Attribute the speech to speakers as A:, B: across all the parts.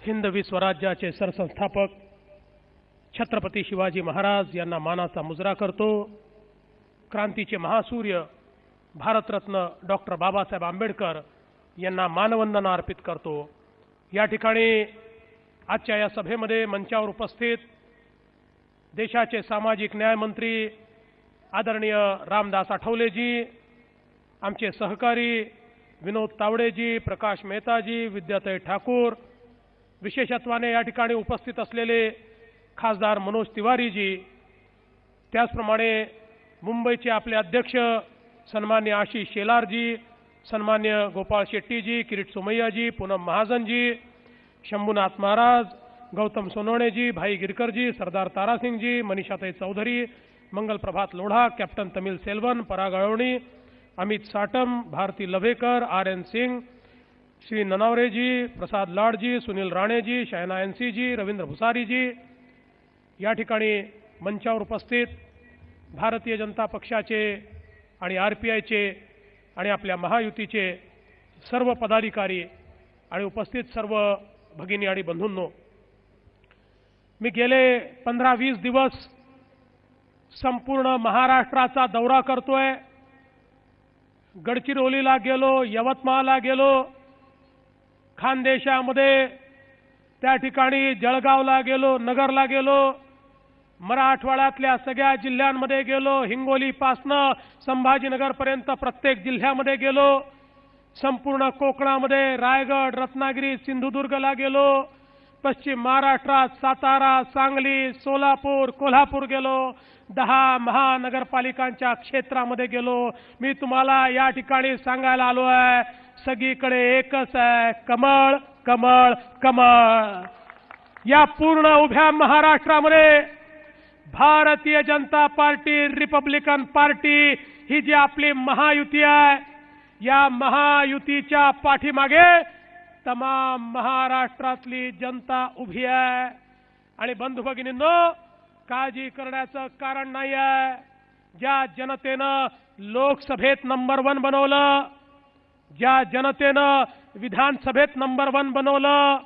A: हिंदवी स्वराज्याचे सरसंस्थापक छत्रपती शिवाजी महाराज यांना मानाचा मुजरा करतो। क्रांतीचे महासूर्य भारतरत्न डॉक्टर बाबासाहेब आंबेडकर यांना मानवंदना अर्पित करतो। या ठिकाणी आजच्या या सभेमध्ये मंचावर उपस्थित देशाचे सामाजिक न्याय मंत्री आदरणीय रामदास आठवलेजी, आमचे सहकारी विनोद तावडेजी, प्रकाश मेहताजी, विद्याताई ठाकूर, विशेषत्वाने या ठिकाणी उपस्थित असलेले खासदार मनोज तिवारीजी, त्याचप्रमाणे मुंबईचे आपले अध्यक्ष सन्मान्य आशिष शेलारजी, सन्मान्य गोपाळ शेट्टीजी, किरीट सोमय्याजी, पूनम महाजनजी, शंभूनाथ महाराज, गौतम सोनवणेजी, भाई गिरकरजी, सरदार तारासिंगजी, मनीषाताई चौधरी, मंगल प्रभात लोढ़ा, कैप्टन तमिल सेल्वन, पराग अळवणी, अमित साटम, भारती लवेकर, आर.एन. सिंह, श्री ननावरेजी, प्रसाद लाडजी, सुनील राणेजी, शहना एनसीजी, रवींद्र भुसारीजी, या ठिकाणी मंचावर उपस्थित भारतीय जनता पक्षाचे आणि आरपीआयचे आणि आपल्या महायुतीचे सर्व पदाधिकारी आणि उपस्थित सर्व भगिनी आणि बंधूंनो, मी गेले 15-20 दिवस संपूर्ण महाराष्ट्राचा दौरा करतोय। गडचिरोलीला गेलो, यवतमाळला गेलो, खानदेशामध्ये त्या ठिकाणी जळगावला गेलो, नगरला गेलो, मराठवाड्यातल्या सगळ्या जिल्ह्यांमध्ये गेलो, हिंगोलीपासनं संभाजीनगरपर्यंत प्रत्येक जिल्ह्यामध्ये गेलो, संपूर्ण कोकणामध्ये रायगड, रत्नागिरी, सिंधुदुर्गला गेलो, पश्चिम महाराष्ट्रात सातारा, सांगली, सोलापूर, कोल्हापूर गेलो, 10 महानगरपालिकांच्या क्षेत्रामध्ये गेलो। मी तुम्हाला या ठिकाणी सांगायला आलो आहे, सगळीकडे एकच आहे, कमळ कमळ कमळ। या पूर्ण उभ्या महाराष्ट्रामध्ये Bharatiya Janata party, Republican party ही जी आपली महायुती आहे, या महायुतीच्या पाठीमागे तमाम महाराष्ट्रातली जनता उभी आहे। आणि बंधू भगिनींनो, काळजी करण्याचं कारण नाही आहे। ज्या जनतेनं लोकसभेत नंबर 1 बनवलं, ज्या जनतेनं विधानसभेत नंबर 1 बनवलं,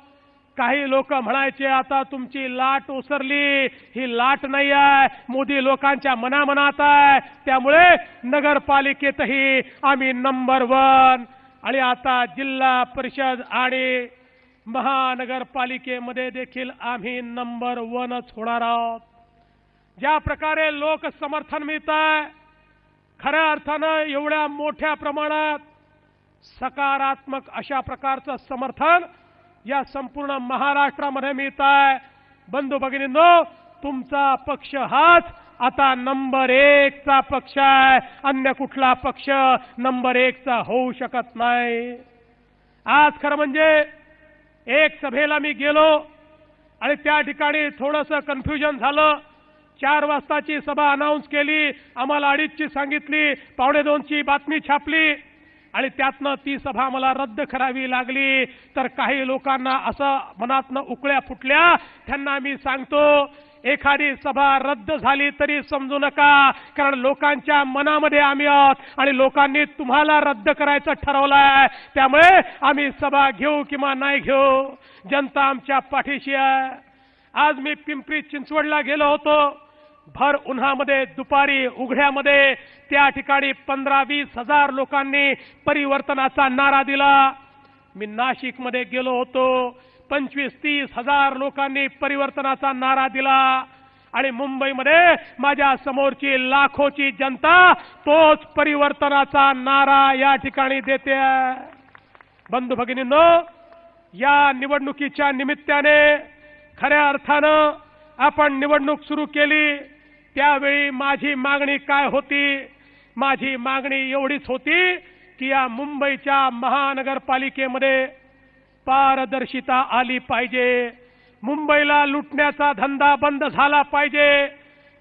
A: काही लोक म्हणायचे आता तुमची लाट ओसरली, ही लाट नाही आहे, मोदी लोकांच्या मनामनात आहे, त्यामुळे नगरपालिकेतही आम्ही नंबर 1 आणि आता जिल्हा परिषद आणि महानगरपालिकेमध्ये देखील आम्ही नंबर 1च होणार आहोत। ज्या प्रकारे लोक समर्थन मिळत आहे, खऱ्या अर्थानं एवढ्या मोठ्या प्रमाणात सकारात्मक अशा प्रकारचं समर्थन या संपूर्ण महाराष्ट्रामध्ये मिळत आहे। बंधू भगिनींनो, तुमचा पक्ष हाच आता नंबर 1 चा पक्ष आहे, अन्य कुठला पक्ष नंबर 1 चा होऊ शकत नाही। आज खरं म्हणजे एक सभेला मी गेलो आणि त्या ठिकाणी थोडंसं कन्फ्युजन झालं। 4 वाजताची सभा अनाउन्स केली, आम्हाला 2:30ची सांगितली, 1:45ची बातमी छापली आणि त्यातनं ती सभा मला रद्द करावी लागली। तर काही लोकांना असं मनातनं उकळ्या फुटल्या, त्यांना मी सांगतो, एखादी सभा रद्द झाली तरी समजू नका, कारण लोकांच्या मनामध्ये आम्ही आहोत आणि लोकांनी तुम्हाला रद्द करायचं ठरवलंय, त्यामुळे आम्ही सभा घेऊ किंवा नाही घेऊ, जनता आमच्या पाठीशी आहे। आज मी पिंपरी चिंचवडला गेलो होतो, भर उन्हामध्ये दुपारी उघड्यामध्ये त्या ठिकाणी 15-20 हजार लोकांनी परिवर्तनाचा नारा दिला। मी नाशिकमध्ये गेलो होतो, 25-30 हजार लोकांनी परिवर्तनाचा नारा दिला आणि मुंबईमध्ये माझ्या समोरची लाखोची जनता तोच परिवर्तनाचा नारा या ठिकाणी देते आहे। बंधू भगिनींनो, या निवडणुकीच्या निमित्ताने खऱ्या अर्थानं आपण निवडणूक सुरू केली, त्यावेळी माझी मागणी काय होती? माझी मागणी एवढीच होती की या मुंबईच्या महानगरपालिकेमध्ये पारदर्शिता आली पाहिजे, मुंबईला लुटण्याचा धंदा बंद झाला पाहिजे,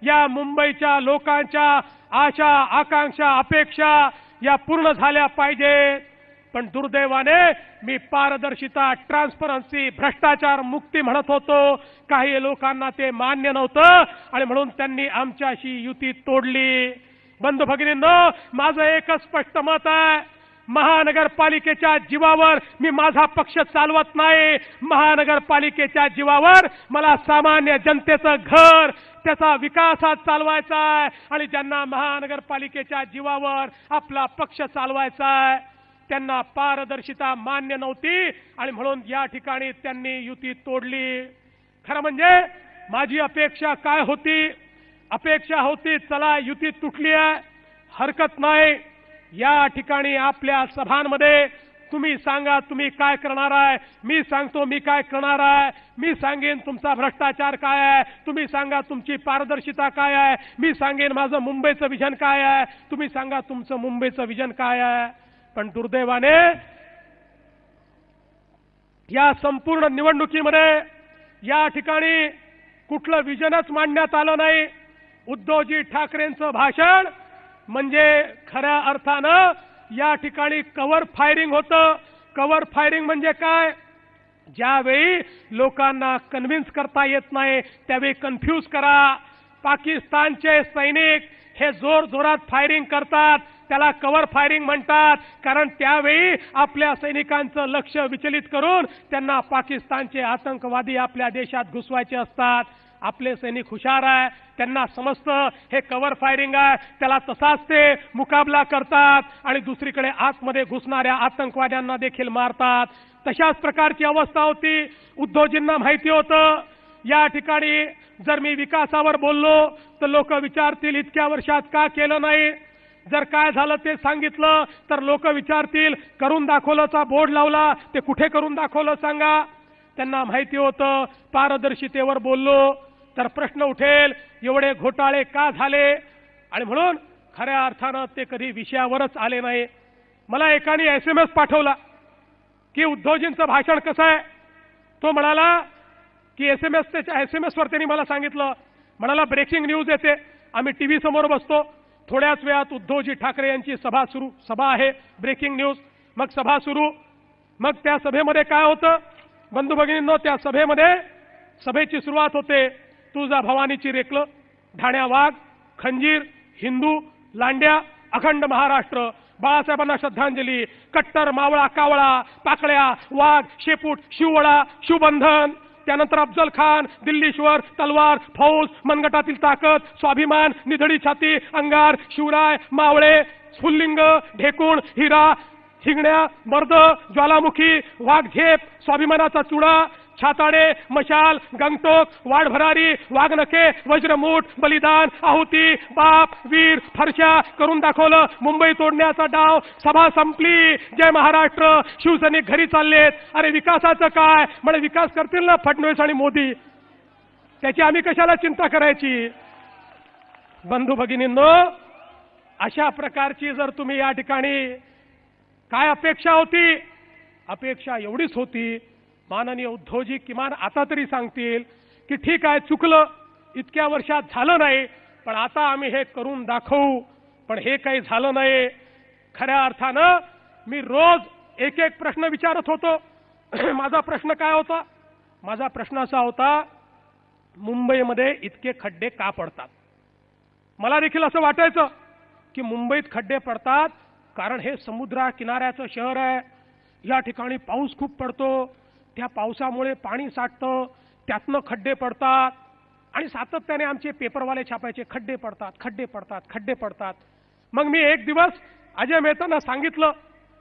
A: या मुंबईच्या लोकांच्या आशा, आकांक्षा, अपेक्षा या पूर्ण झाल्या पाहिजेत। पण दुर्दैवाने मी पारदर्शिता, ट्रान्सपरन्सी, भ्रष्टाचार मुक्ती म्हणत होतो, काही लोकांना ते मान्य नव्हतं आणि म्हणून त्यांनी आमच्याशी युती तोडली। बंधू भगिनींनो, माझं एकच स्पष्ट मत आहे, महानगरपालिकेच्या जीवावर मी माझा पक्ष चालवत नाही. महानगरपालिकेच्या जीवावर मला सामान्य जनतेचं घर, त्याचा विकासात चालवायचा आहे आणि ज्यांना महानगरपालिकेच्या जीवावर आपला पक्ष चालवायचा आहे त्यांना पारदर्शिता मान्य नव्हती आणि म्हणून या ठिकाणी त्यांनी युती तोडली. खरं म्हणजे माझी अपेक्षा काय होती? अपेक्षा होती चला युती तुटली आहे, हरकत नाही. या ठिकाणी आपल्या सभांमध्ये तुम्ही सांगा तुम्ही काय करणार आहे, मी सांगतो मी काय करणार आहे. मी सांगेन तुमचा भ्रष्टाचार काय आहे, तुम्ही सांगा तुमची पारदर्शिता काय आहे. मी सांगेन माझं मुंबईचं विजन काय आहे, तुम्ही सांगा तुमचं मुंबईचं विजन काय आहे. पण दुर्दैवाने या संपूर्ण निवडणुकीमध्ये या ठिकाणी कुठलं विजनच मांडण्यात आलं नाही. उद्धवजी ठाकरेंचं भाषण म्हणजे खऱ्या अर्थानं या ठिकाणी कव्हर फायरिंग होतं. कव्हर फायरिंग म्हणजे काय? ज्यावेळी लोकांना कन्व्हिन्स करता येत नाही त्यावेळी कन्फ्यूज करा. पाकिस्तानचे सैनिक हे जोर जोरात फायरिंग करतात, त्याला कव्हर फायरिंग म्हणतात. कारण त्यावेळी आपल्या सैनिकांचं लक्ष विचलित करून त्यांना पाकिस्तानचे आतंकवादी आपल्या देशात घुसवायचे असतात. आपले सैनिक हुशार आहे, त्यांना समजतं हे कव्हर फायरिंग आहे, त्याला तसाच ते मुकाबला करतात आणि दुसरीकडे आतमध्ये घुसणाऱ्या आतंकवाद्यांना देखील मारतात. तशाच प्रकारची अवस्था होती. उद्धवजींना माहिती होतं या ठिकाणी जर मी विकासावर बोललो तर लोक विचारतील इतक्या वर्षात का केलं नाही. जर काय झालं ते सांगितलं तर लोक विचारतील करून दाखवलंचा बोर्ड लावला ते कुठे करून दाखवलं सांगा. त्यांना माहिती होतं पारदर्शितेवर बोललो तर प्रश्न उठेल एवढे घोटाळे का झाले आणि म्हणून खऱ्या अर्थानं ते कधी विषयावरच आले नाही. मला एकाने SMS पाठवला की उद्धवजींचं भाषण कसं आहे. तो म्हणाला की SMS वर त्यांनी मला सांगितलं, म्हणाला ब्रेकिंग न्यूज येते, आम्ही टीव्ही समोर बसतो, थोड्याच वेळात उद्धवजी ठाकरे यांची सभा आहे, ब्रेकिंग न्यूज. मग सभा सुरू. मग त्या सभेमध्ये काय होतं बंधू भगिनींनो, त्या सभेमध्ये सभेची सुरुवात होते तुळजा भवानीची रेकलं, ढाण्या वाघ, खंजीर, हिंदू, लांड्या, अखंड महाराष्ट्र, बाळासाहेबांना श्रद्धांजली, कट्टर, मावळा, कावळा, पाकळ्या, वाघ, शेपूट, शिववळा, शिवबंधन, त्यानंतर अफजल खान, दिल्लीश्वर, तलवार, फौज, मनगटातील ताकद, स्वाभिमान, निधडी छाती, अंगार, शिवराय, मावळे, स्फुल्लिंग, ढेकूण, हिरा, हिंगण्या, मर्द, ज्वालामुखी, वाघझेप, स्वाभिमानाचा चुडा, छाताडे, मशाल, गंगटोक, वाढभरारी, वाघनखे, वज्रमूठ, बलिदान, आहुती, बाप, वीर, फरशा, करून दाखवलं, मुंबई तोडण्याचा डाव, सभा संपली, जय महाराष्ट्र, शिवसैनिक घरी चाललेत. अरे विकासाचं काय? म्हणजे विकास करतील ना फडणवीस आणि मोदी, त्याची आम्ही कशाला चिंता करायची. बंधू भगिनींनो, अशा प्रकारची जर तुम्ही या ठिकाणी काय अपेक्षा होती? अपेक्षा एवढीच होती माननीय उद्धवजी किमान आता तरी सांगतील की ठीक आहे चुकलं, इतक्या वर्षात झालं नाही, पण आता आम्ही हे करून दाखवू. पण हे काही झालं नाही. खऱ्या अर्थानं मी रोज एक एक प्रश्न विचारत होतो. माझा प्रश्न काय होता? माझा प्रश्न असा होता, मुंबईमध्ये इतके खड्डे का पडतात? मला देखील असं वाटायचं की मुंबईत खड्डे पडतात कारण हे समुद्र किनाऱ्याचं शहर आहे, या ठिकाणी पाऊस खूप पडतो, त्या पावसामुळे पाणी साठतं, त्यातनं खड्डे पडतात आणि सातत्याने आमचे पेपरवाले छापायचे खड्डे पडतात, खड्डे पडतात, खड्डे पडतात. मग मी एक दिवस अजय मेहतांना सांगितलं,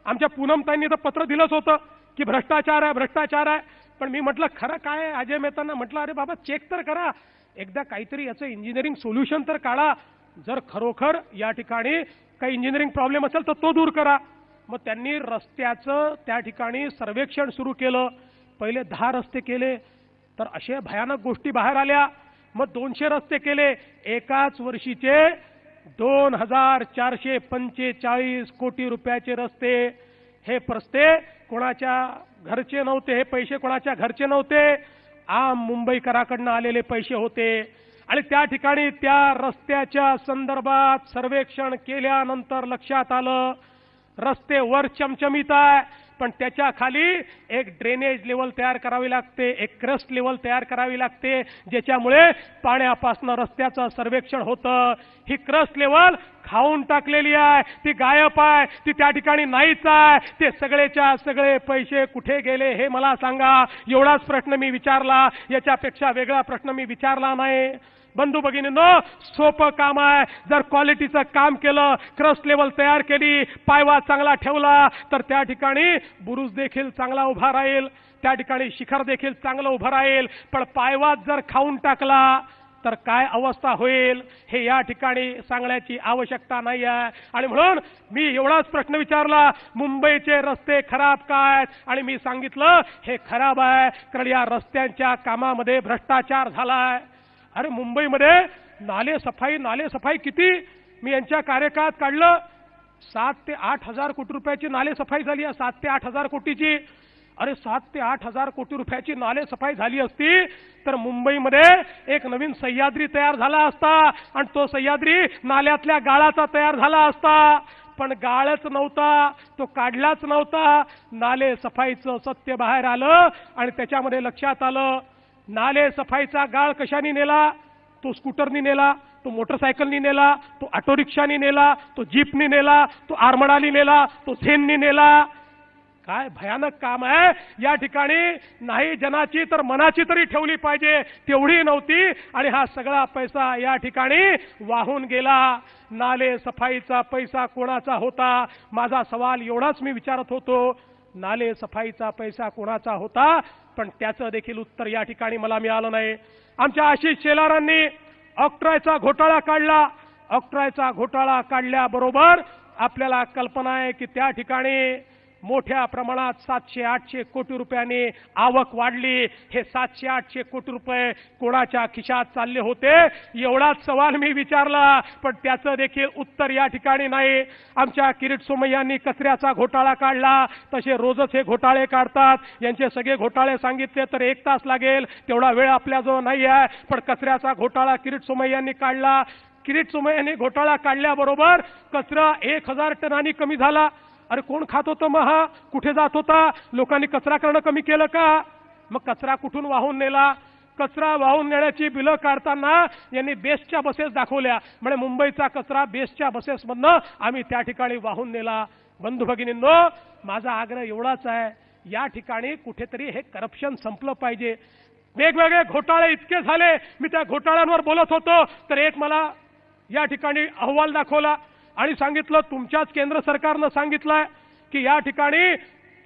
A: आमच्या पूनमताईंनी तर पत्र दिलंच होतं की भ्रष्टाचार आहे, भ्रष्टाचार आहे. पण मी म्हटलं खरं काय आहे? अजय मेहतांना म्हटलं अरे बाबा चेक तर करा, एकदा काहीतरी याचं इंजिनिअरिंग सोल्युशन तर काढा, जर खरोखर या ठिकाणी काही इंजिनिअरिंग प्रॉब्लेम असेल तर तो दूर करा. मग त्यांनी रस्त्याचं त्या ठिकाणी सर्वेक्षण सुरू केलं. पहिले 10 रस्ते केले तर अशा भयानक गोष्टी बाहेर आल्या. मग 200 रस्ते केले. एकाच वर्षीचे 2445 कोटी रुपयाचे रस्ते. हे रस्ते कोणाच्या घरचे नव्हते, हे पैसे कोणाच्या घरचे नव्हते, आम मुंबईकराकडनं आलेले पैसे होते. आणि त्या ठिकाणी त्या रस्त्याच्या संदर्भात सर्वेक्षण केल्यानंतर लक्षात आलं रस्ते वर चमचमीत आहे, पण त्याच्या खाली एक ड्रेनेज लेवल तयार करावी लागते, एक क्रस्ट लेवल तयार करावी लागते, ज्याच्यामुळे पाण्यापासून रस्त्याचं सर्वेक्षण होतं. ही क्रस्ट लेवल खाऊन टाकलेली आहे, ती गायब आहे, ती त्या ठिकाणी नाहीच आहे. ते सगळेच्या सगळे पैसे कुठे गेले हे मला सांगा. एवढाच प्रश्न मी विचारला, याच्यापेक्षा वेगळा प्रश्न मी विचारला नाही. बंधू भगिनींनो, सोपं काम आहे. जर क्वालिटीचं काम केलं, क्रस्ट लेवल तयार केली, पायवा चांगला ठेवला, तर त्या ठिकाणी बुरुज देखील चांगला उभा राहील, त्या ठिकाणी शिखर देखील चांगलं उभं राहील. पण पायवाच जर खाऊन टाकला तर काय अवस्था होईल हे या ठिकाणी सांगण्याची आवश्यकता नाही आहे. आणि म्हणून मी एवढाच प्रश्न विचारला, मुंबईचे रस्ते खराब काय? आणि मी सांगितलं हे खराब आहे कारण या रस्त्यांच्या कामामध्ये भ्रष्टाचार झालाय. अरे मुंबईमध्ये नाले सफाई किती मी यांच्या कार्यकाळात काढलं, 7 ते 8 हजार कोटी रुपयाची नाले सफाई झाली आहे. 7 ते 8 हजार कोटीची. अरे 7 ते 8 हजार कोटी रुपयाची नाले सफाई झाली असती तर मुंबईमध्ये एक नवीन सह्याद्री तयार झाला असता आणि तो सह्याद्री नाल्यातल्या गाळाचा तयार झाला असता. पण गाळच नव्हता, तो काढलाच नव्हता. नाले सफाईचं सत्य बाहेर आलं आणि त्याच्यामध्ये लक्षात आलं नाले सफाईचा गाळ कशाने नेला? तो स्कूटरनी नेला, तो मोटरसायकलनी नेला, तो ऑटो रिक्षानी नेला, तो जीपनी नेला, तो आरमडानी नेला, तो झेननी नेला. काय भयानक काम आहे. या ठिकाणी नाही जनाची तर मनाची तरी ठेवली पाहिजे, तेवढी नव्हती आणि हा सगळा पैसा या ठिकाणी वाहून गेला. नाले सफाईचा पैसा कोणाचा होता? माझा सवाल एवढाच मी विचारत होतो, नाले सफाईचा पैसा कोणाचा होता? पण त्याचं देखील उत्तर या ठिकाणी मला मिळालं नाही. आमच्या आशिष शेलारांनी ऑक्ट्रॉयचा घोटाळा काढला. ऑक्ट्रॉयचा घोटाळा काढल्याबरोबर आपल्याला कल्पना आहे की त्या ठिकाणी मोठ्या प्रमाणात 700-800 कोटी रुपयांनी आवक वाढली. हे 700-800 कोटी रुपये कोणाच्या खिशात चालले होते एवढाच सवाल मी विचारला, पण त्याचं देखील उत्तर या ठिकाणी नाही. आमच्या किरीट सोमय्यांनी कचऱ्याचा घोटाळा काढला. तसे रोजच हे घोटाळे काढतात. यांचे सगळे घोटाळे सांगितले तर 1 तास लागेल, तेवढा वेळ आपल्याजवळ नाही आहे. पण कचऱ्याचा घोटाळा किरीट सोमय्यांनी काढला. किरीट सोमय्यांनी घोटाळा काढल्याबरोबर कचरा 1000 टनांनी कमी झाला. अरे कोण खात होतं मग? हा कुठे जात होता? लोकांनी कचरा करणं कमी केलं का? मग कचरा कुठून वाहून नेला? कचरा वाहून नेण्याची बिलं काढताना यांनी बेस्टच्या बसेस दाखवल्या, म्हणजे मुंबईचा कचरा बेस्टच्या बसेसमधनं आम्ही त्या ठिकाणी वाहून नेला. बंधू भगिनींनो, माझा आग्रह एवढाच आहे, या ठिकाणी कुठेतरी हे करप्शन संपलं पाहिजे. वेगवेगळे घोटाळे इतके झाले, मी त्या घोटाळ्यांवर बोलत होतो तर एक मला या ठिकाणी अहवाल दाखवला आणि सांगितलं तुमच्याच केंद्र सरकारनं सांगितलंय की या ठिकाणी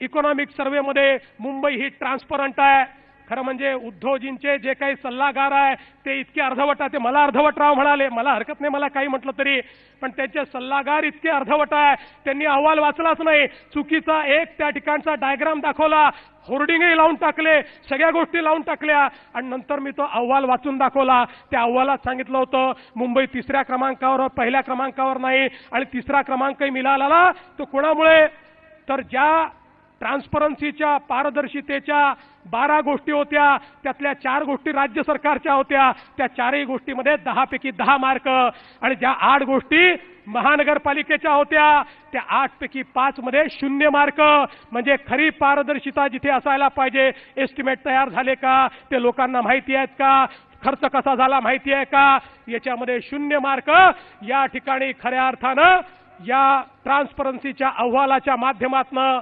A: इकॉनॉमिक सर्व्हेमध्ये मुंबई ही ट्रान्सपरंट आहे. खरं म्हणजे उद्धवजींचे जे काही सल्लागार आहे ते इतके अर्धवट आहे. ते मला अर्धवटराव म्हणाले, मला हरकत नाही मला काही म्हटलं तरी, पण त्यांचे सल्लागार इतके अर्धवट आहे. त्यांनी अहवाल वाचलाच नाही, चुकीचा एक त्या ठिकाणचा डायग्राम दाखवला, होर्डिंगही लावून टाकले, सगळ्या गोष्टी लावून टाकल्या आणि नंतर मी तो अहवाल वाचून दाखवला. त्या अहवालात सांगितलं होतं मुंबई 3ऱ्या क्रमांकावर, 1ल्या क्रमांकावर नाही आणि 3रा क्रमांकही मिळाला. तो कोणामुळे? तर ज्या ट्रान्सपरन्सीच्या, पारदर्शितेच्या 12 गोष्टी होत्या, त्यातल्या 4 गोष्टी राज्य सरकारच्या होत्या. त्या 4ही गोष्टीमध्ये 10 पैकी 10 मार्क आणि ज्या 8 गोष्टी महानगरपालिकेच्या होत्या त्या 8 पैकी 5 मध्ये 0 मार्क. म्हणजे खरी पारदर्शिता जिथे असायला पाहिजे, एस्टिमेट तयार झाले का, ते लोकांना माहिती आहेत का, खर्च कसा झाला माहिती आहे का, याच्यामध्ये 0 मार्क. या ठिकाणी खऱ्या अर्थानं या ट्रान्सपरन्सीच्या अहवालाच्या माध्यमातून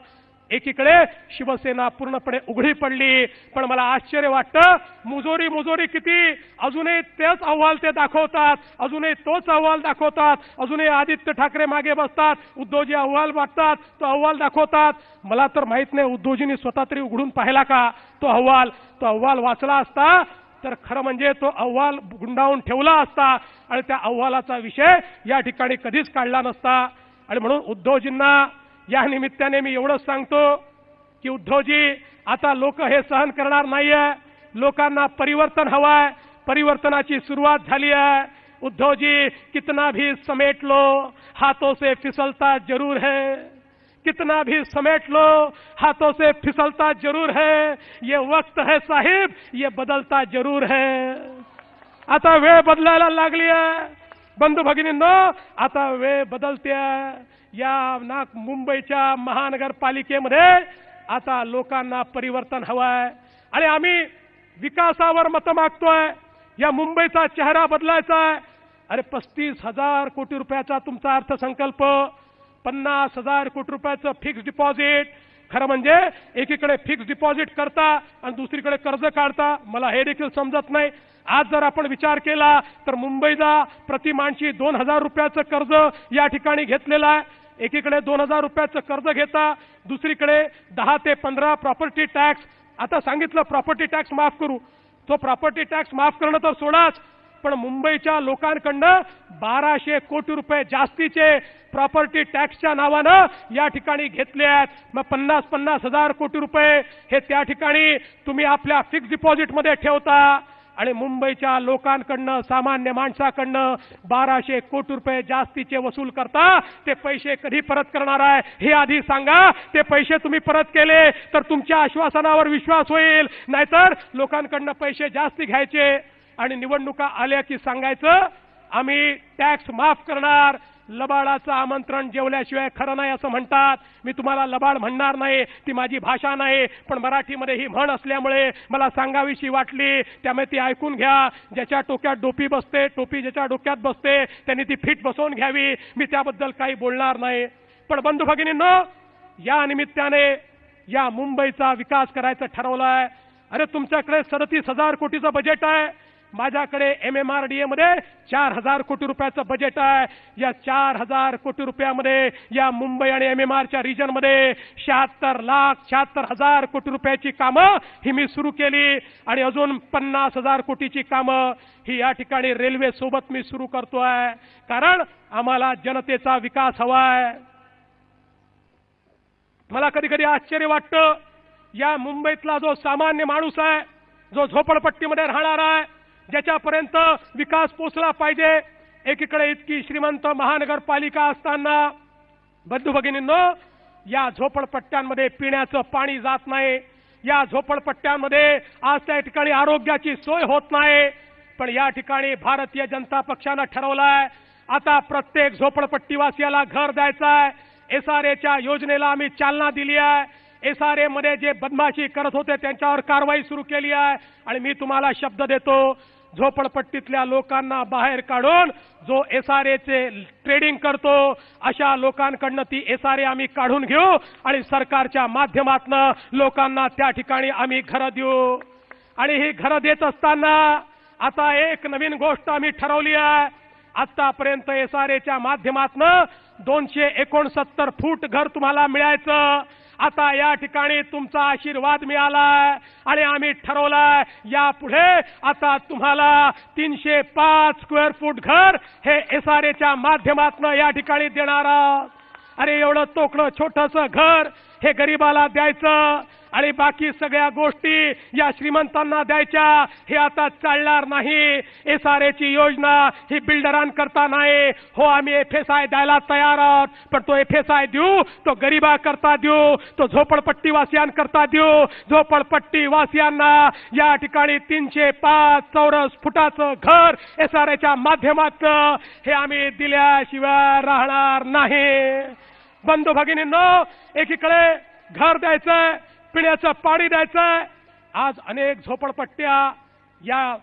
A: एकीकडे शिवसेना पूर्णपणे उघडी पडली, पण मला आश्चर्य वाटतं मुजोरी किती, अजूनही तेच अहवाल ते दाखवतात, अजूनही तोच अहवाल दाखवतात, अजूनही आदित्य ठाकरे मागे बसतात, उद्धवजी अहवाल वाटतात, तो अहवाल दाखवतात. मला तर माहित नाही उद्धवजींनी स्वतः तरी उघडून पाहिला का तो अहवाल. तो अहवाल वाचला असता तर खरं म्हणजे तो अहवाल गुंडाळून ठेवला असता आणि त्या अहवालाचा विषय या ठिकाणी कधीच काढला नसता. आणि म्हणून उद्धवजींना या निमित्ताने मी एवढंच सांगतो की उद्धवजी, आता लोक हे सहन करणार नाहीये, लोकांना परिवर्तन हवंय, परिवर्तनाची सुरुवात झाली आहे. उद्धवजी, कितना भी समेट लो हाथों से फिसलता जरूर है, कितना भी समेट लो हाथों से फिसलता जरूर है, ये वक्त है साहिब, ये बदलता जरूर है. आता वेळ बदलायला लागली आहे बंधू भगिनींनो, आता वेळ बदलते आहे. या मुंबईच्या महानगरपालिकेमध्ये आता लोकांना परिवर्तन हवं आहे आणि आम्ही विकासावर मत मागतोय। या मुंबईचा चेहरा बदलायचा आहे। अरे 35,000 कोटी रुपयाचा तुमचा अर्थसंकल्प, 50,000 कोटी रुपयाचं फिक्स डिपॉझिट, खरं म्हणजे एकीकडे फिक्स डिपॉझिट करता आणि दुसरीकडे कर्ज काढता, मला हे देखील समजत नाही। आज जर आपण विचार केला तर मुंबईला प्रति माणशी 2,000 रुपयाचं कर्ज या ठिकाणी घेतलेलं आहे। एकीकडे 2,000 रुपयाचं कर्ज घेता, दुसरीकडे 10 ते 15 प्रॉपर्टी टॅक्स। आता सांगितलं प्रॉपर्टी टॅक्स माफ करू, तो प्रॉपर्टी टॅक्स माफ करणं तर सोडाच, पण मुंबईच्या लोकांकडनं 1200 कोटी रुपये जास्तीचे प्रॉपर्टी टॅक्सच्या नावानं या ठिकाणी घेतले आहेत। मग 50,000 कोटी रुपये हे त्या ठिकाणी तुम्ही आपल्या फिक्स डिपॉझिटमध्ये ठेवता आणि मुंबईच्या लोकांकडनं, सामान्य माणसाकडनं 1200 कोटी रुपये जास्तीचे वसूल करता। ते पैसे कधी परत करणार आहे हे आधी सांगा। ते पैसे तुम्ही परत केले तर तुमच्या आश्वासनावर विश्वास होईल, नाहीतर लोकांकडनं पैसे जास्ती घ्यायचे आणि निवडणुका आल्या की सांगायचं आम्ही टॅक्स माफ करणार। लबाडाचं आमंत्रण जेवल्याशिवाय खरं नाही असं म्हणतात। मी तुम्हाला लबाड म्हणणार नाही, ती माझी भाषा नाही, पण मराठीमध्ये ही म्हण असल्यामुळे मला सांगावीशी वाटली, त्यामुळे ती ऐकून घ्या। ज्याच्या डोक्यात टोपी बसते, टोपी ज्याच्या डोक्यात बसते त्यांनी ती फिट बसवून घ्यावी। मी त्याबद्दल काही बोलणार नाही, पण बंधू भगिनींनो, या निमित्ताने या मुंबईचा विकास करायचं ठरवलं आहे। अरे तुमच्याकडे 37,000 कोटीचं बजेट आहे, माझ्याकडे MMRDA मध्ये 4,000 कोटी रुपयाचं बजेट आहे। या 4,000 कोटी रुपयामध्ये या मुंबई आणि MMRच्या रिजनमध्ये 76,76,000 कोटी रुपयाची कामं ही मी सुरू केली आणि अजून 50,000 कोटीची कामं ही या ठिकाणी रेल्वे सोबत मी सुरू करतोय, कारण आम्हाला जनतेचा विकास हवा आहे। मला कधी कधी आश्चर्य वाटतं, या मुंबईतला जो सामान्य माणूस आहे, जो झोपडपट्टीमध्ये राहणार आहे, ज्याच्यापर्यंत विकास पोचला पाहिजे, एकीकडे इतकी श्रीमंत महानगरपालिका असताना बंधू भगिनींनो, या झोपडपट्ट्यांमध्ये पिण्याचं पाणी जात नाही। या झोपडपट्ट्यांमध्ये आज त्या ठिकाणी आरोग्याची सोय होत नाही। पण या ठिकाणी भारतीय जनता पक्षानं ठरवलंय आता प्रत्येक झोपडपट्टीवासियाला घर द्यायचं आहे। SRAच्या योजनेला आम्ही चालना दिली आहे। SRA मध्ये जे बदमाशी करत होते त्यांच्यावर कारवाई सुरू केली आहे आणि मी तुम्हाला शब्द देतो, झोपडपट्टीतल्या लोकांना बाहेर काढून जो SRAचे ट्रेडिंग करतो अशा लोकांकडनं ती SRA आम्ही काढून घेऊ आणि सरकारच्या माध्यमातून लोकांना त्या ठिकाणी आम्ही घरं देऊ। आणि ही घरं देत असताना आता एक नवीन गोष्ट आम्ही ठरवली आहे। आतापर्यंत SRAच्या माध्यमातून 269 फूट घर तुम्हाला मिळायचं, आता या ठिकाणी तुमचा आशीर्वाद मिळालाय आणि आम्ही ठरवलंय यापुढे आता तुम्हाला 305 स्क्वेअर फूट घर हे SRAच्या माध्यमातून या ठिकाणी देणार आहोत। अरे एवढं तोकडं छोटंसं घर हे गरीबाला द्यायचं आणि बाकी सगळ्या गोष्टी या श्रीमंतांना द्यायच्या, हे आता चालणार नाही। SRAची योजना ही बिल्डरांकरता नाही हो, आम्ही FSI द्यायला तयार आहोत, पण तो FSI देऊ तो गरीबाकरता देऊ, तो झोपडपट्टीवासियांकरता देऊ। झोपडपट्टीवासियांना या ठिकाणी 305 चौरस फुटाचं घर SRAच्या माध्यमातून हे आम्ही दिल्याशिवाय राहणार नाही। बंधू भगिनींनो, एकीकडे घर द्यायचंय, पिण्याचं पाणी द्यायचंय। आज अनेक झोपडपट्ट्या या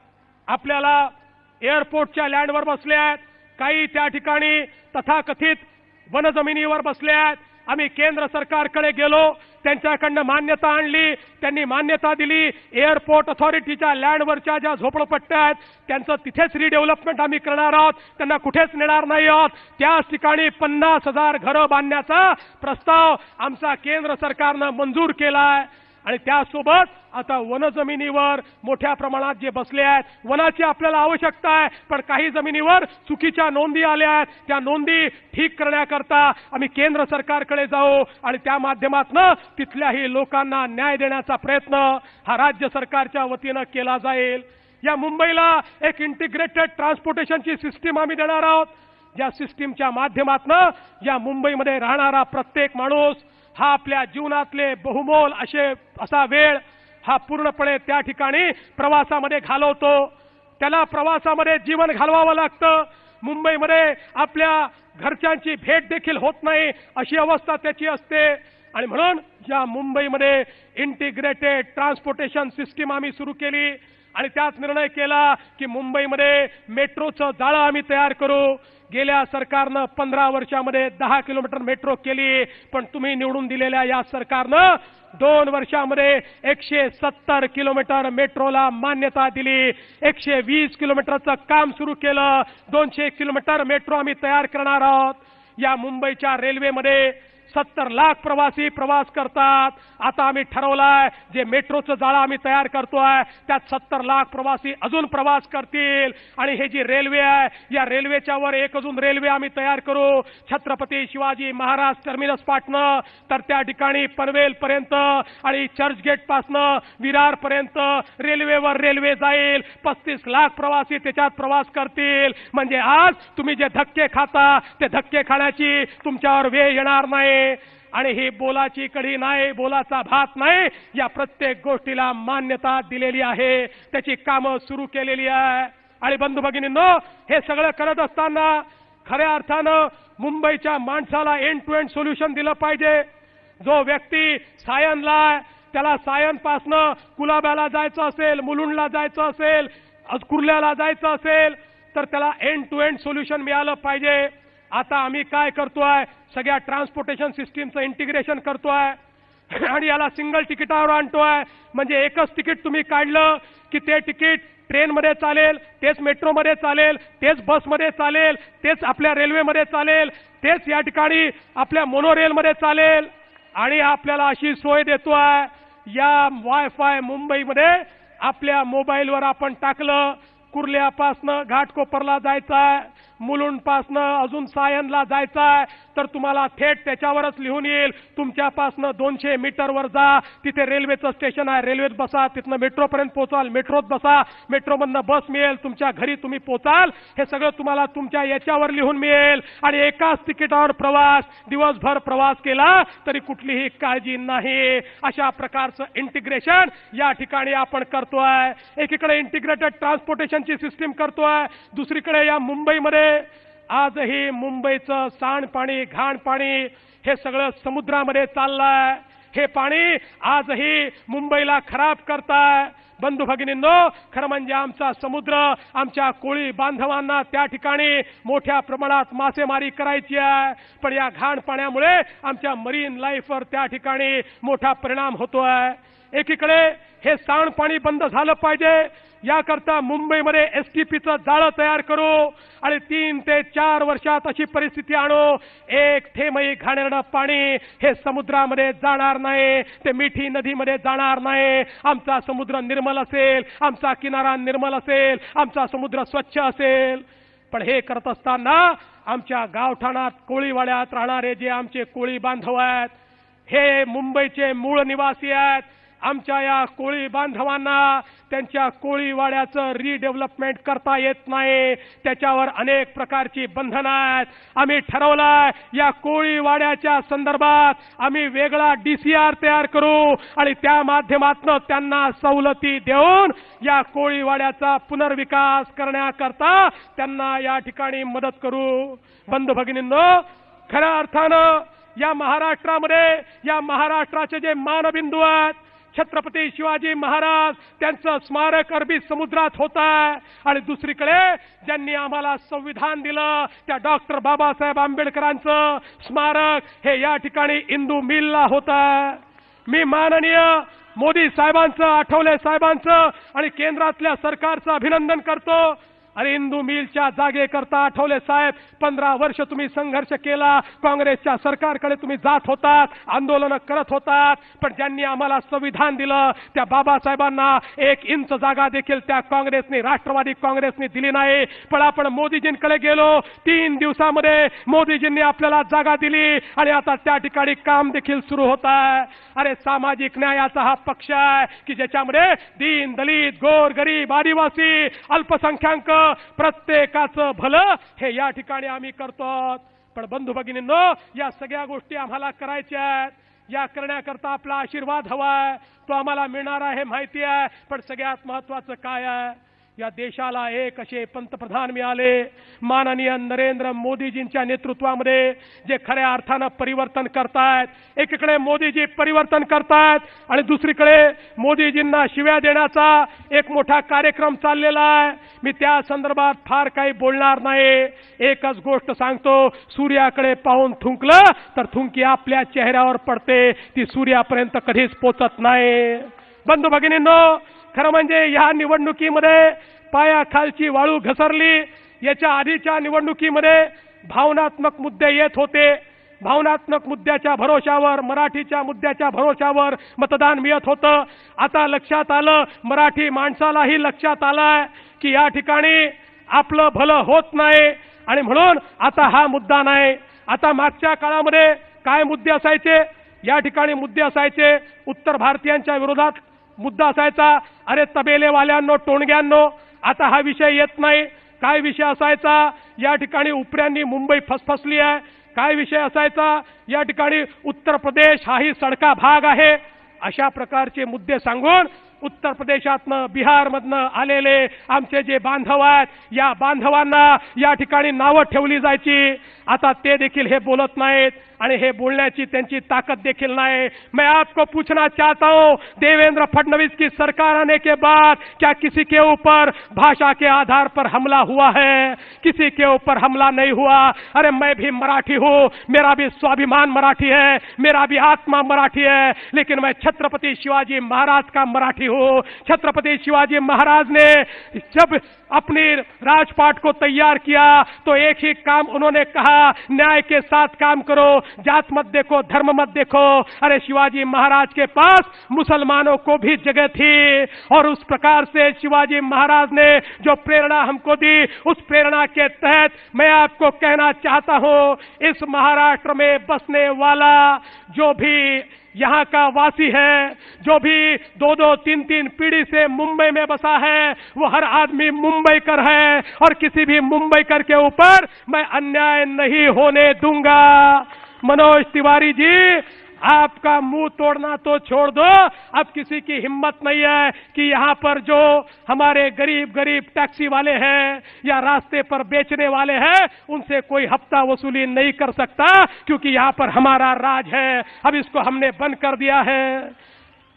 A: आपल्याला एअरपोर्टच्या लँडवर बसल्या आहेत, काही त्या ठिकाणी तथाकथित वनजमिनीवर बसल्या आहेत। आम्ही केंद्र सरकारकडे गेलो, त्यांच्याकडनं मान्यता आणली, त्यांनी मान्यता दिली। एअरपोर्ट अथॉरिटीच्या लँडवरच्या ज्या झोपडपट्ट्या आहेत त्यांचं तिथेच रिडेव्हलपमेंट आम्ही करणार आहोत, त्यांना कुठेच नेणार नाही आहोत। त्याच ठिकाणी 50,000 घरं बांधण्याचा प्रस्ताव आमचा केंद्र सरकारनं मंजूर केलाय आणि त्यासोबत आता वनजमिनीवर मोठ्या प्रमाणात जे बसले आहेत, वनाची आपल्याला आवश्यकता आहे, पण काही जमिनीवर चुकीच्या नोंदी आल्या आहेत, त्या नोंदी ठीक करण्याकरता आम्ही केंद्र सरकारकडे जाऊ आणि त्या माध्यमातून तिथल्याही लोकांना न्याय देण्याचा प्रयत्न हा राज्य सरकारच्या वतीनं केला जाईल। या मुंबईला एक इंटिग्रेटेड ट्रान्सपोर्टेशनची सिस्टीम आम्ही देणार आहोत, ज्या सिस्टीमच्या माध्यमातून या मुंबईमध्ये राहणारा प्रत्येक माणूस हा आपल्या जीवनातले बहुमोल असा वेळ हा पूर्णपणे त्या ठिकाणी प्रवासामध्ये घालवतो। त्याला प्रवासामध्ये जीवन घालवावं लागतं। मुंबईमध्ये आपल्या घरच्यांची भेट देखील होत नाही अशी अवस्था त्याची असते। आणि म्हणून या मुंबईमध्ये इंटिग्रेटेड ट्रान्सपोर्टेशन सिस्टीम आम्ही सुरू केली आणि त्यात निर्णय केला की मुंबईमध्ये मेट्रोचं जाळं आम्ही तयार करू। गेल्या सरकारनं 15 वर्षामध्ये 10 किलोमीटर मेट्रो केली, पण तुम्ही निवडून दिलेल्या या सरकारनं 2 वर्षामध्ये 170 किलोमीटर मेट्रोला मान्यता दिली। 120 किलोमीटरचं काम सुरू केलं। 200 किलोमीटर मेट्रो आम्ही तयार करणार आहोत। या मुंबईच्या रेल्वेमध्ये 70 लाख प्रवासी प्रवास करतात। आता आम्ही ठरवलंय जे मेट्रोचं जाळं आम्ही तयार करतोय त्यात 70 लाख प्रवासी अजून प्रवास करतील। आणि हे जी रेल्वे आहे या रेल्वेच्या वर एक अजून रेल्वे आम्ही तयार करू, छत्रपती शिवाजी महाराज टर्मिनस पाटणं तर त्या ठिकाणी पनवेल पर्यंत आणि चर्चगेट पासनं विरार पर्यंत रेल्वेवर रेल्वे जाईल। 35 लाख प्रवासी त्याच्यात प्रवास करतील। म्हणजे आज तुम्ही जे धक्के खाता ते धक्के खाण्याची तुमच्यावर वेळ येणार नाही। आणि ही बोलाची कढी नाही, बोलाचा भात नाही, या प्रत्येक गोष्टीला मान्यता दिलेली आहे, त्याची कामं सुरू केलेली आहे। आणि बंधू भगिनींनो, हे सगळं करत असताना खऱ्या अर्थानं मुंबईच्या माणसाला एंड टू एंड सोल्युशन दिलं पाहिजे। जो व्यक्ती सायनला त्याला सायनपासनं कुलाब्याला जायचं असेल, मुलुंडला जायचं असेल, कुर्ल्याला जायचं असेल तर त्याला एंड टू एंड सोल्युशन मिळालं पाहिजे। आता आम्ही काय करतोय, सगळ्या ट्रान्सपोर्टेशन सिस्टीमचं इंटिग्रेशन करतोय आणि याला सिंगल तिकिटावर आणतोय। म्हणजे एकच तिकीट तुम्ही काढलं की ते तिकीट ट्रेनमध्ये चालेल, तेच मेट्रोमध्ये चालेल, तेच बसमध्ये चालेल, तेच आपल्या रेल्वेमध्ये चालेल, तेच या ठिकाणी आपल्या मोनोरेलमध्ये चालेल। आणि आपल्याला अशी सोय देतोय, या वायफाय मुंबईमध्ये आपल्या मोबाईलवर आपण टाकलं, कुर्ल्यापासनं घाटकोपरला जायचंय, मुलुंडपासनं अजून सायनला जायचंय तर तुम्हाला थेट त्याच्यावरच लिहून येईल तुमच्यापासनं 200 मीटरवर जा, तिथे रेल्वेचं स्टेशन आहे, रेल्वेत बसा, तिथनं मेट्रोपर्यंत पोहोचाल, मेट्रोत बसा, मेट्रोमधनं बस मिळेल, तुमच्या घरी तुम्ही पोहोचाल। हे सगळं तुम्हाला तुमच्या याच्यावर लिहून मिळेल आणि एकाच तिकिटावर प्रवास, दिवसभर प्रवास केला तरी कुठलीही काळजी नाही। अशा प्रकारचं इंटिग्रेशन या ठिकाणी आपण करतोय। एकीकडे इंटिग्रेटेड ट्रान्सपोर्टेशनची सिस्टीम करतोय, दुसरीकडे या मुंबईमध्ये आजही मुंबईचं सांडपाणी, घाणपाणी हे सगळं समुद्रामध्ये चाललंय। हे पाणी आजही मुंबईला खराब करताय। बंधू भगिनींनो, खरं म्हणजे आमचा समुद्र, आमच्या कोळी बांधवांना त्या ठिकाणी मोठ्या प्रमाणात मासेमारी करायची आहे, पण या घाण पाण्यामुळे आमच्या मरीन लाईफवर त्या ठिकाणी मोठा परिणाम होतोय। एकीकडे हे सांडपाणी बंद झालं पाहिजे, याकरता मुंबईमध्ये एसटीपीचं जाळं तयार करू आणि 3 ते 4 वर्षात अशी परिस्थिती आणू, एक थेंबही घाणेरडं पाणी हे समुद्रामध्ये जाणार नाही, ते मिठी नदीमध्ये जाणार नाही। आमचा समुद्र निर्मल असेल, आमचा किनारा निर्मल असेल, आमचा समुद्र स्वच्छ असेल। पण हे करत असताना आमच्या गावठाणात कोळीवाड्यात राहणारे जे आमचे कोळी बांधव आहेत, हे मुंबईचे मूळ निवासी आहेत। आमच्या या कोळी बांधवांना त्यांच्या कोळीवाड्याचं रिडेव्हलपमेंट करता येत नाही, त्याच्यावर अनेक प्रकारची बंधनं आहेत। आम्ही ठरवलंय या कोळीवाड्याच्या संदर्भात आम्ही वेगळा DCR तयार करू आणि त्या माध्यमातून त्यांना सवलती देऊन या कोळीवाड्याचा पुनर्विकास करण्याकरता त्यांना या ठिकाणी मदत करू। बंधू भगिनींनो, खऱ्या अर्थानं या महाराष्ट्रामध्ये, या महाराष्ट्राचे जे मानबिंदू आहेत, छत्रपती शिवाजी महाराज त्यांचं स्मारक अरबी समुद्रात होत आहे आणि दुसरीकडे ज्यांनी आम्हाला संविधान दिलं त्या डॉक्टर बाबासाहेब आंबेडकरांचं स्मारक हे या ठिकाणी इंदू मिलला होत आहे। मी माननीय मोदी साहेबांचं, आठवले साहेबांचं आणि केंद्रातल्या सरकारचं अभिनंदन करतो। अरे इंदू मिलच्या जागेकरता आठवले साहेब 15 वर्ष तुम्ही संघर्ष केला, काँग्रेसच्या सरकारकडे तुम्ही जात होतात, आंदोलन करत होतात, पण ज्यांनी आम्हाला संविधान दिलं त्या बाबासाहेबांना 1 इंच जागा देखील त्या काँग्रेसने, राष्ट्रवादी काँग्रेसने दिली नाही। पण आपण मोदीजींकडे गेलो, 3 दिवसामध्ये मोदीजींनी आपल्याला जागा दिली आणि आता त्या ठिकाणी काम देखील सुरू होत आहे। अरे सामाजिक न्यायाचा हा पक्ष आहे की ज्याच्यामध्ये दीन, दलित, गोर, गरीब, आदिवासी, अल्पसंख्याक प्रत्येकाचं भलं हे या ठिकाणी आम्ही करतो। पण बंधू भगिनींनो, या सगळ्या गोष्टी आम्हाला करायच्या आहेत, या करण्याकरता आपला आशीर्वाद हवाय, तो आम्हाला मिळणार आहे माहिती आहे। पण सगळ्यात महत्त्वाचं काय आहे, या देशाला एक असे पंतप्रधान मिळाले माननीय नरेंद्र मोदीजींच्या नेतृत्वामध्ये, जे खऱ्या अर्थानं परिवर्तन करतायत. एकीकडे मोदीजी परिवर्तन करतायत आणि दुसरीकडे मोदीजींना शिव्या देण्याचा एक मोठा कार्यक्रम चाललेला आहे. मी त्या संदर्भात फार काही बोलणार नाही. एकच गोष्ट सांगतो, सूर्याकडे पाहून थुंकलं तर थुंकी आपल्या चेहऱ्यावर पडते, ती सूर्यापर्यंत कधीच पोचत नाही. बंधू भगिनींनो, खरं म्हणजे या निवडणुकीमध्ये पायाखालची वाळू घसरली. याच्या आधीच्या निवडणुकीमध्ये भावनात्मक मुद्दे येत होते. भावनात्मक मुद्द्याच्या भरोशावर, मराठीच्या मुद्द्याच्या भरोशावर मतदान मिळत होतं. आता लक्षात आलं, मराठी माणसालाही लक्षात आलंय की या ठिकाणी आपलं भलं होत नाही आणि म्हणून आता हा मुद्दा नाही. आता मागच्या काळामध्ये काय मुद्दे असायचे? या ठिकाणी मुद्दे असायचे उत्तर भारतीयांच्या विरोधात मुद्दा असायचा, अरे तबेलेवाल्यांनो, टोणग्यांनो. आता हा विषय येत नाही. काय विषय असायचा? या ठिकाणी उपऱ्यांनी मुंबई फसफसली आहे. काय विषय असायचा? या ठिकाणी उत्तर प्रदेश हाही सडका भाग आहे. अशा प्रकारचे मुद्दे सांगून उत्तर प्रदेशातनं, बिहारमधनं आलेले आमचे जे बांधव आहेत, या बांधवांना या ठिकाणी नावं ठेवली जायची. आता ते देखील हे बोलत नाहीत आणि हे बोलण्याची त्यांची ताकद देखील नहीं। मैं आपको पूछना चाहता हूं, देवेंद्र फडणवीस की सरकार आने के बाद क्या किसी के ऊपर भाषा के आधार पर हमला हुआ है? किसी के ऊपर हमला नहीं हुआ। अरे मैं भी मराठी हूं, मेरा भी स्वाभिमान मराठी है, मेरा भी आत्मा मराठी है, लेकिन मैं छत्रपति शिवाजी महाराज का मराठी हूं। छत्रपति शिवाजी महाराज ने जब अपनी राजपाट को तैयार किया तो एक ही काम उन्होंने कहा, न्याय के साथ काम करो, जात मत देखो, धर्म मत देखो। अरे शिवाजी महाराज के पास मुसलमानों को भी जगह थी और उस प्रकार से शिवाजी महाराज ने जो प्रेरणा हमको दी, उस प्रेरणा के तहत मैं आपको कहना चाहता हूं, इस महाराष्ट्र में बसने वाला जो भी यहाँ का वासी है, जो भी दो दो तीन तीन पीढ़ी से मुंबई में बसा है, वो हर आदमी मुंबईकर है और किसी भी मुंबईकर के ऊपर मैं अन्याय नहीं होने दूंगा। मनोज तिवारी जी, आपका मुंह तोड़ना तो छोड़ दो, अब किसी की हिम्मत नहीं है कि यहाँ पर जो हमारे गरीब गरीब टैक्सी वाले हैं या रास्ते पर बेचने वाले हैं, उनसे कोई हफ्ता वसूली नहीं कर सकता, क्योंकि यहाँ पर हमारा राज है। अब इसको हमने बंद कर दिया है।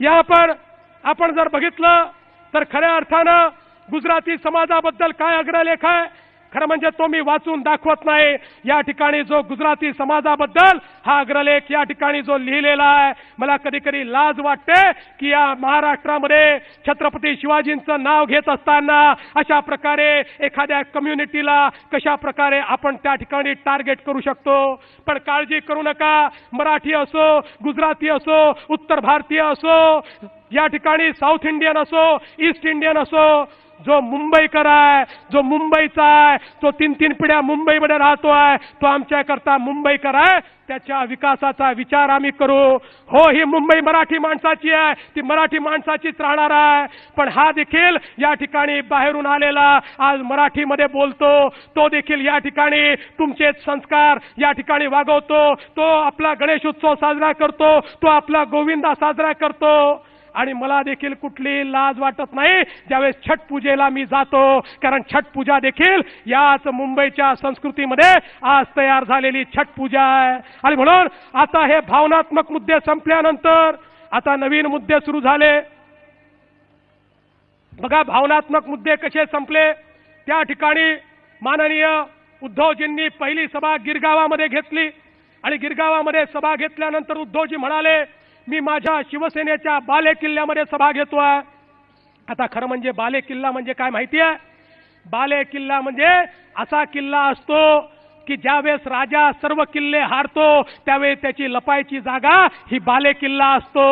A: यहाँ पर आपण जर बघितलं तर खऱ्या अर्थानं गुजराती समाजाबद्दल काय अग्रलेख आहे, खरं म्हणजे तो मी वाचून दाखवत नाही। या ठिकाणी जो गुजराती समाजाबद्दल हा अग्रलेख या ठिकाणी जो लिहिलेला आहे, मला कधी कधी लाज वाटते की या महाराष्ट्रामध्ये छत्रपती शिवाजींचं नाव घेत असताना अशा प्रकारे एखाद्या कम्युनिटीला कशा प्रकारे आपण त्या ठिकाणी टार्गेट करू शकतो। पण काळजी करू नका, मराठी असो, गुजराती असो, उत्तर भारतीय असो, या ठिकाणी साऊथ इंडियन असो, ईस्ट इंडियन असो, जो मुंबईकर आहे, जो मुंबईचा आहे, जो तीन तीन पिढ्या मुंबईमध्ये राहतो आहे, तो आमच्याकरता मुंबईकर आहे। त्याच्या विकासाचा विचार आम्ही करू। हो, ही मुंबई मराठी माणसाची आहे, ती मराठी माणसाचीच राहणार आहे। पण हा देखील या ठिकाणी बाहेरून आलेला आज मराठीमध्ये बोलतो, तो देखील या ठिकाणी तुमचे संस्कार या ठिकाणी वागवतो, तो आपला गणेश उत्सव साजरा करतो, तो आपला गोविंदा साजरा करतो। आणि मला देखील कुठली लाज वाटत नाही ज्यावेळेस छठ पूजेला मी जातो, कारण छठ पूजा देखील याच मुंबईच्या संस्कृतीमध्ये आज तयार झालेली छठ पूजा आहे। आणि म्हणून आता हे भावनात्मक मुद्दे संपल्यानंतर आता नवीन मुद्दे सुरू झाले। बघा भावनात्मक मुद्दे कसे संपले। त्या ठिकाणी माननीय उद्धवजींनी पहिली सभा गिरगावामध्ये घेतली आणि गिरगावामध्ये सभा घेतल्यानंतर उद्धवजी म्हणाले, मी माझ्या शिवसेनेच्या बाले किल्ल्यामध्ये सभा घेतोय। आता खरं म्हणजे बाले किल्ला म्हणजे काय माहिती आहे? बाले किल्ला म्हणजे असा किल्ला असतो की ज्यावेळेस राजा सर्व किल्ले हारतो त्यावेळी त्याची लपायची जागा ही बाले किल्ला असतो।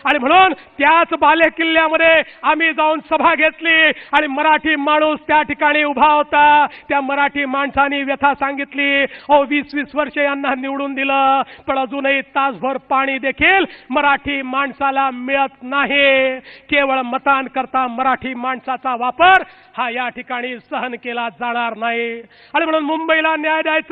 A: आणि म्हणून त्याच बाले किल्ल्यामध्ये आम्ही जाऊन सभा घेतली आणि मराठी माणूस त्या ठिकाणी उभा होता। त्या मराठी माणसाने व्यथा सांगितली, ओ 20-20 वर्ष यांना निवडून दिलं, पण अजूनही तासभर पाणी देखील मराठी माणसाला मिळत नाही। केवळ मतांकरता मराठी माणसाचा वापर हा या ठिकाणी सहन केला जाणार नाही। आणि म्हणून मुंबईला न्याय द्यायचा,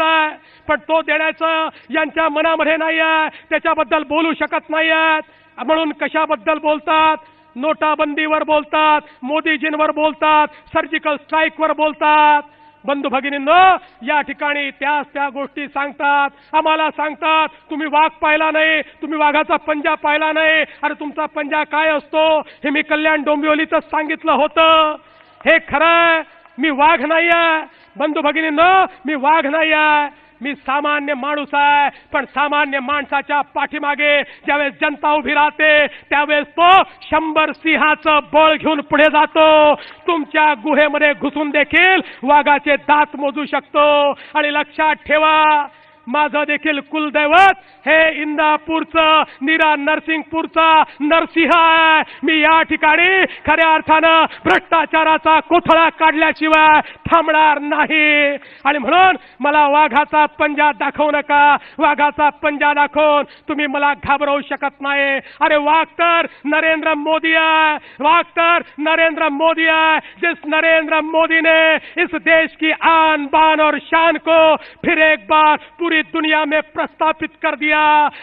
A: पण तो देण्याचं यांच्या मनामध्ये नाही आहे, त्याच्याबद्दल बोलू शकत नाही आहेत। म्हणून कशाबद्दल बोलतात? नोटाबंदीवर बोलतात, मोदीजींवर बोलतात, सर्जिकल स्ट्राईकवर बोलतात. बंधू भगिनींनो, या ठिकाणी त्या गोष्टी सांगतात, आम्हाला सांगतात तुम्ही वाघ पाहिला नाही, तुम्ही वाघाचा पंजा पाहिला नाही. अरे तुमचा पंजा काय असतो हे मी कल्याण डोंबिवलीतच सांगितलं होतं. हे खरं, मी वाघ नाही आहे बंधू भगिनींनो, मी वाघ नाही आहे. मी सामान्य माणूस आहे. पण सामान्य माणसाच्या पाठीमागे ज्यावेळेस जनता उभी राहते त्यावेळेस तो 100 सिंहाचं बळ घेऊन पुढे जातो. तुमच्या गुहेमध्ये घुसून देखील वाघाचे दात मोजू शकतो. आणि लक्षात ठेवा, माझं देखील कुलदैवत हे इंदापूरचं नीरा नरसिंगपूरचा नरसिंह आहे. मी या ठिकाणी खऱ्या अर्थानं भ्रष्टाचाराचा कोथळा काढल्याशिवाय थांबणार नाही. आणि म्हणून मला वाघाचा पंजा दाखवू नका. वाघाचा पंजा दाखवून तुम्ही मला घाबरवू शकत नाही. अरे वाघ तर नरेंद्र मोदी आहे, वाघ तर नरेंद्र मोदी है, जिस नरेंद्र मोदी ने इस देश की आन बान और शान को फिर एक बार पूरी दुनिया में प्रस्तापित कर दिया.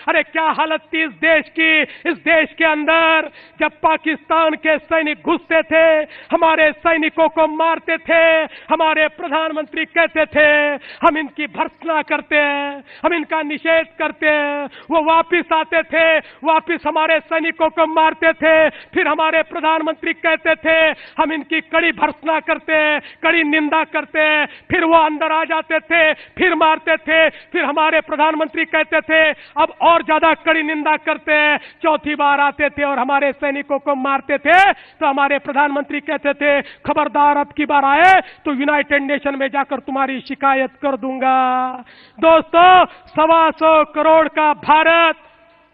A: अरे क्या हालत थी इस देश की, इस देश के अंदर जब पाकिस्तान के सैनिक घुसते थे, हमारे सैनिकों को मारते थे, हमारे प्रधानमंत्री कहते थे हम इनकी भर्त्सना करते हैं, हम इनका निषेध करते हैं. वो वापिस आते थे, वापिस हमारे सैनिकों को मारते थे. फिर हमारे प्रधानमंत्री कहते थे हम इनकी कड़ी भर्त्सना करते हैं, कड़ी निंदा करते हैं. फिर वो अंदर आ जाते थे, फिर मारते थे. फिर हमारे प्रधानमंत्री कहते थे अब और ज्यादा कड़ी निंदा करते हैं. चौथी बार आते थे और हमारे सैनिकों को मारते थे तो हमारे प्रधानमंत्री कहते थे खबरदार अब की बार आए तो यूनाइटेड नेशन में जाकर तुम्हारी शिकायत कर दूंगा. दोस्तों, 125 करोड़ का भारत,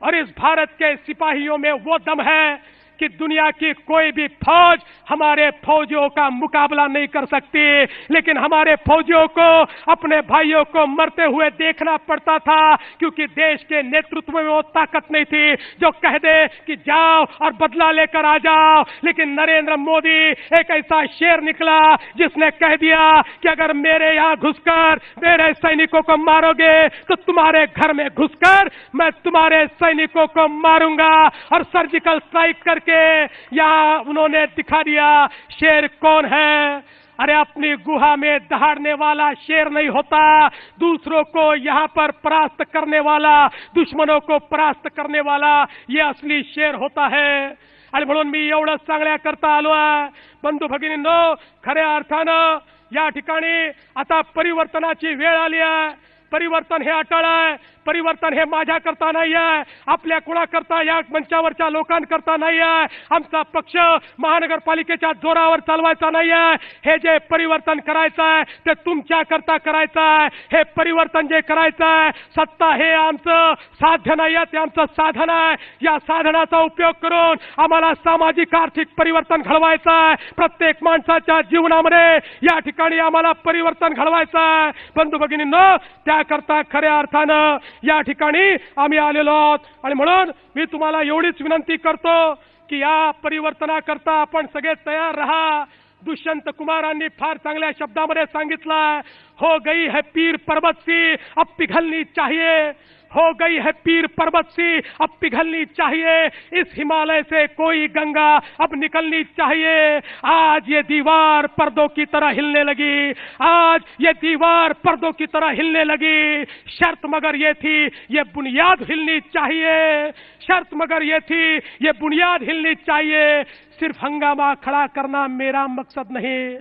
A: और इस भारत के सिपाहियों में वो दम है कि दुनिया की कोई भी फौज हमारे फौजियों का मुकाबला नहीं कर सकती. लेकिन हमारे फौजियों को अपने भाइयों को मरते हुए देखना पड़ता था, क्योंकि देश के नेतृत्व में वो ताकत नहीं थी जो कह दे कि जाओ और बदला लेकर आ जाओ. लेकिन नरेंद्र मोदी एक ऐसा शेर निकला जिसने कह दिया कि अगर मेरे यहां घुसकर मेरे सैनिकों को मारोगे तो तुम्हारे घर में घुसकर मैं तुम्हारे सैनिकों को मारूंगा. और सर्जिकल स्ट्राइक करके यहां उन्होंने दिखा दिया शेर कौन है. अरे अपनी गुहा में दहाड़ने वाला शेर नहीं होता, दूसरों को यहां पर परास्त करने वाला, दुश्मनों को परास्त करने वाला ये असली शेर होता है. आणि म्हणून मी एवढं सांगण्याकरता आलो आहे बंधू भगिनींनो, खऱ्या अर्थानं या ठिकाणी आता परिवर्तनाची वेळ आली आहे. परिवर्तन हे अटळ आहे. परिवर्तन हे माझ्याकरता नाही आहे, आपल्या कुणाकरता, या मंचावरच्या लोकांकरता नाही आहे. आमचा पक्ष महानगरपालिकेच्या जोरावर चालवायचा नाही आहे. हे जे परिवर्तन करायचं आहे ते तुमच्याकरता करायचं आहे. हे परिवर्तन जे करायचं आहे, सत्ता हे आमचं साध्य नाही आहे, ते आमचं साधन आहे. या साधनाचा उपयोग करून आम्हाला सामाजिक आर्थिक परिवर्तन घडवायचं आहे. प्रत्येक माणसाच्या जीवनामध्ये या ठिकाणी आम्हाला परिवर्तन घडवायचं आहे. बंधू भगिनींनो, त्याकरता खऱ्या अर्थानं या ठिकाणी आम्ही आलेलो आहोत. आणि म्हणून मी तुम्हाला एवढीच विनंती करतो की या परिवर्तनाकरता आपण सगळे तयार रहा. दुष्यंत कुमारांनी फार चांगल्या शब्दामध्ये सांगितलं, हो गई है पीर पर्वत सी अब पिघलनी चाहिए, हो गई है पीर पर्वत सी अब पिघलनी चाहिए, इस हिमालय से कोई गंगा अब निकलनी चाहिए. आज ये दीवार पर्दों की तरह हिलने लगी, आज ये दीवार पर्दों की तरह हिलने लगी. शर्त मगर ये थी ये बुनियाद हिलनी चाहिए, शर्त मगर ये थी ये बुनियाद हिलनी चाहिए. सिर्फ हंगामा खड़ा करना मेरा मकसद नहीं,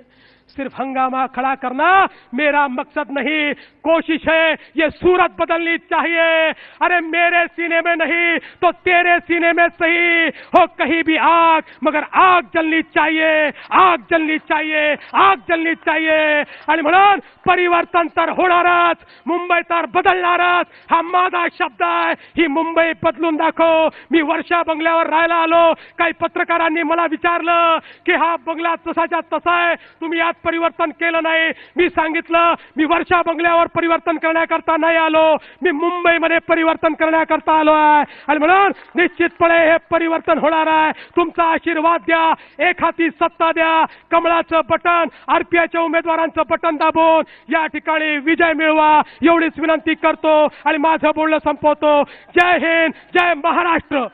A: सिर्फ हंगामा खड़ा करना मेरा मकसद नहीं. कोशिश है ये सूरत बदलनी चाहिए. अरे मेरे सीने में नहीं तो तेरे सीने में सही हो कहीं भी आग, मगर आग जलनी चाहिए, आग जलनी चाहिए, आग जलनी चाहिए. आणि म्हणून परिवर्तन तर होणारच, मुंबई तर बदलणारच हा माझा शब्द आहे. ही मुंबई बदलून दाखव. मी वर्षा बंगल्यावर राहायला आलो. काही पत्रकारांनी मला विचारलं की हा बंगला तसाच्या तसा आहे, तुम्ही यात परिवर्तन केलं नाही. मी सांगितलं मी वर्षा बंगल्यावर परिवर्तन करण्याकरता नाही आलो, मी मुंबईमध्ये परिवर्तन करण्याकरता आलो आहे. आणि म्हणून निश्चितपणे हे परिवर्तन होणार आहे. तुमचा आशीर्वाद द्या, एक हाती सत्ता द्या, कमळाचं बटन, आरपीआयच्या उमेदवारांचं बटन दाबून या ठिकाणी विजय मिळवा एवढीच विनंती करतो आणि माझं बोलणं संपवतो. जय हिंद, जय महाराष्ट्र.